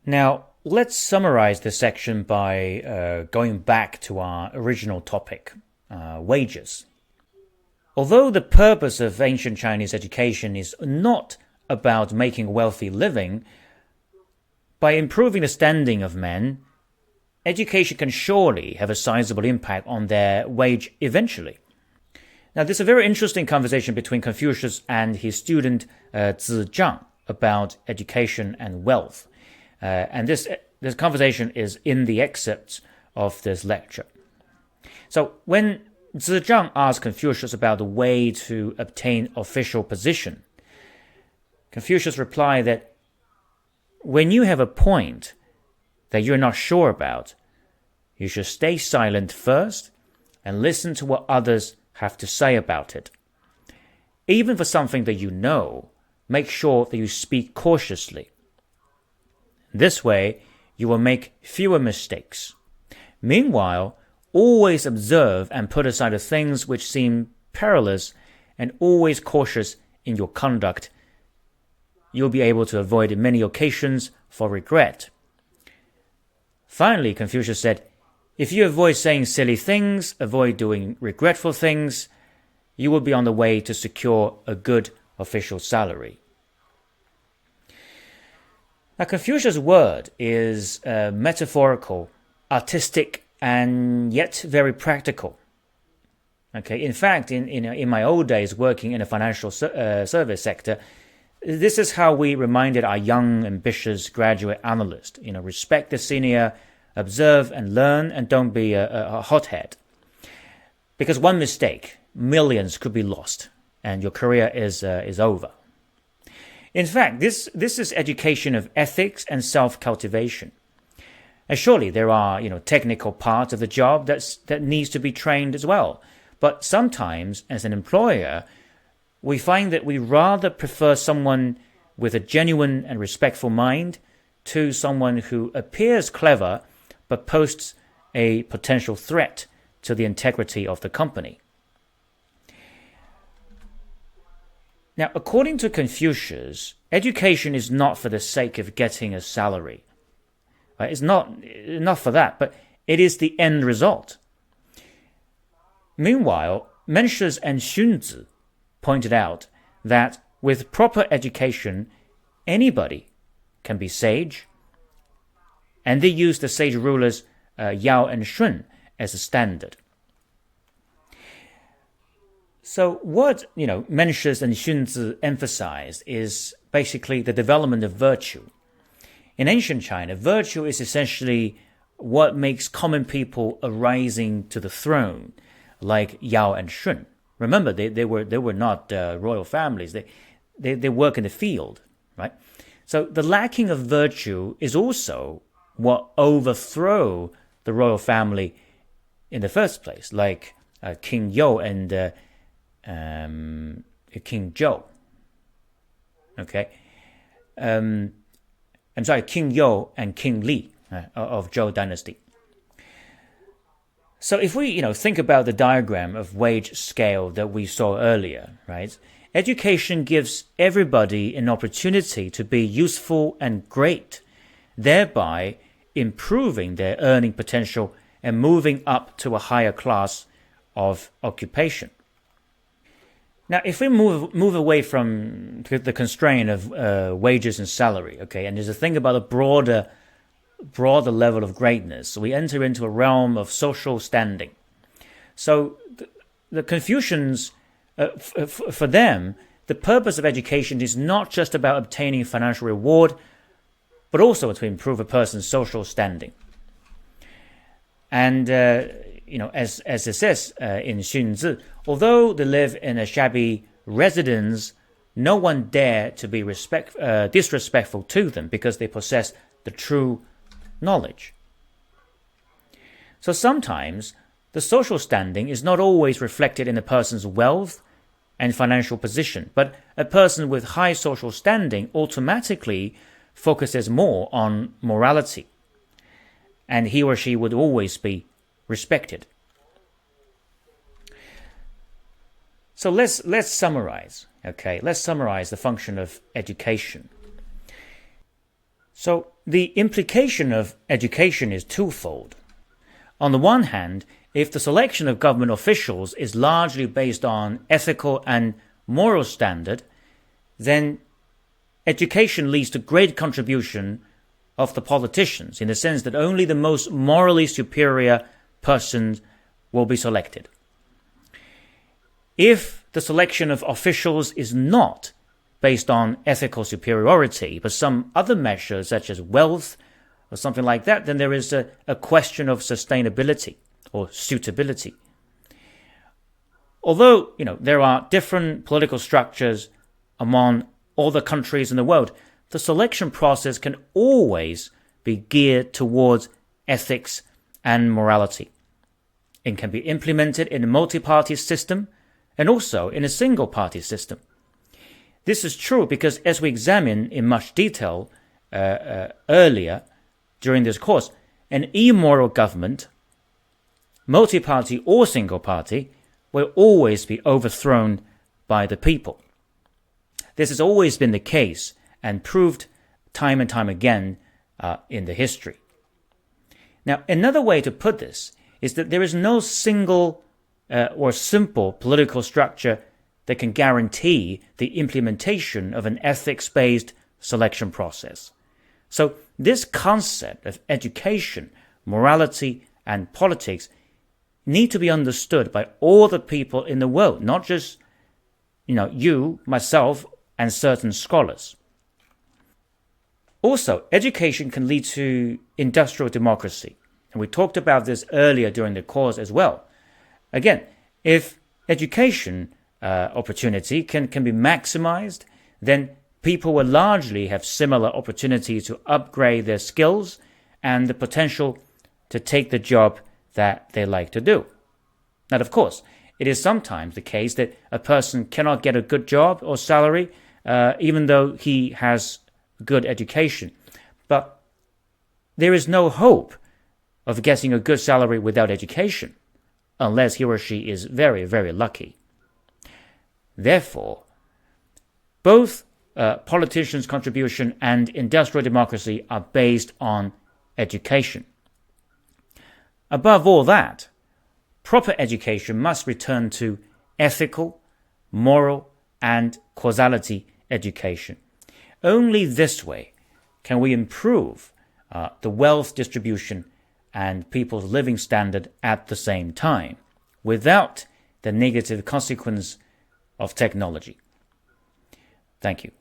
Now, let's summarize this section by going back to our original topic, wages. Although the purpose of ancient Chinese education is not about making a wealthy living, by improving the standing of men, education can surely have a sizable impact on their wage eventually. Now, there's a very interesting conversation between Confucius and his student Zizhang about education and wealth. And this conversation is in the excerpts of this lecture. So when Zizhang asked Confucius about the way to obtain official position, Confucius replied that when you have a point that you're not sure about, you should stay silent first and listen to what others have to say about it. Even for something that you know, make sure that you speak cautiously. This way, you will make fewer mistakes. Meanwhile, always observe and put aside the things which seem perilous, and always cautious in your conduct. You'll be able to avoid many occasions for regret. Finally, Confucius said, if you avoid saying silly things, avoid doing regretful things, you will be on the way to secure a good official salary. Now, Confucius' word is metaphorical, artistic, and yet very practical. Okay, in fact, in my old days working in the financial service sector, this is how we reminded our young, ambitious graduate analysts. Respect the senior, observe and learn, and don't be a hothead. Because one mistake, millions could be lost, and your career is over. In fact, this is education of ethics and self-cultivation. And surely there are, technical parts of the job that needs to be trained as well. But sometimes, as an employer, we find that we rather prefer someone with a genuine and respectful mind to someone who appears clever but poses a potential threat to the integrity of the company. Now, according to Confucius, education is not for the sake of getting a salary. Right? It's not for that, but it is the end result. Meanwhile, Mencius and Xunzi pointed out that with proper education, anybody can be sage, and they used the sage rulers Yao and Shun as a standard. So what Mencius and Xunzi emphasized is basically the development of virtue. In ancient China, virtue is essentially what makes common people arising to the throne, like Yao and Shun. Remember, they were not royal families. They work in the field, right? So the lacking of virtue is also what overthrow the royal family in the first place, like King You and King Zhou. Okay, I'm sorry, King You and King Li of Zhou dynasty. So if we, think about the diagram of wage scale that we saw earlier, right? Education gives everybody an opportunity to be useful and great, thereby improving their earning potential and moving up to a higher class of occupation. Now, if we move away from the constraint of wages and salary, okay, and there's a thing about a broader level of greatness, we enter into a realm of social standing. So the Confucians, for them, the purpose of education is not just about obtaining financial reward, but also to improve a person's social standing. And as it says in Xunzi, although they live in a shabby residence, no one dare to be disrespectful to them because they possess the true knowledge. So sometimes the social standing is not always reflected in a person's wealth and financial position, but a person with high social standing automatically focuses more on morality, and he or she would always be respected. So let's summarize. Okay, let's summarize the function of education. So the implication of education is twofold. On the one hand, if the selection of government officials is largely based on ethical and moral standard, then education leads to great contribution of the politicians, in the sense that only the most morally superior persons will be selected. If the selection of officials is not based on ethical superiority, but some other measures such as wealth or something like that, then there is a question of sustainability or suitability. Although, there are different political structures among all the countries in the world, the selection process can always be geared towards ethics and morality. It can be implemented in a multi-party system and also in a single-party system. This is true because, as we examined in much detail earlier during this course, an immoral government, multi-party or single-party, will always be overthrown by the people. This has always been the case and proved time and time again in the history. Now, another way to put this is that there is no single or simple political structure that can guarantee the implementation of an ethics-based selection process. So this concept of education, morality, and politics need to be understood by all the people in the world, not just, you, myself, and certain scholars. Also, education can lead to industrial democracy. And we talked about this earlier during the course as well. Again, if education opportunity can be maximized, then people will largely have similar opportunities to upgrade their skills and the potential to take the job that they like to do. Now, of course, it is sometimes the case that a person cannot get a good job or salary even though he has good education. But there is no hope of getting a good salary without education, unless he or she is very, very lucky. Therefore, both politicians' contribution and industrial democracy are based on education. Above all that, proper education must return to ethical, moral, and causality education. Only this way can we improve the wealth distribution and people's living standard at the same time, without the negative consequence of technology. Thank you.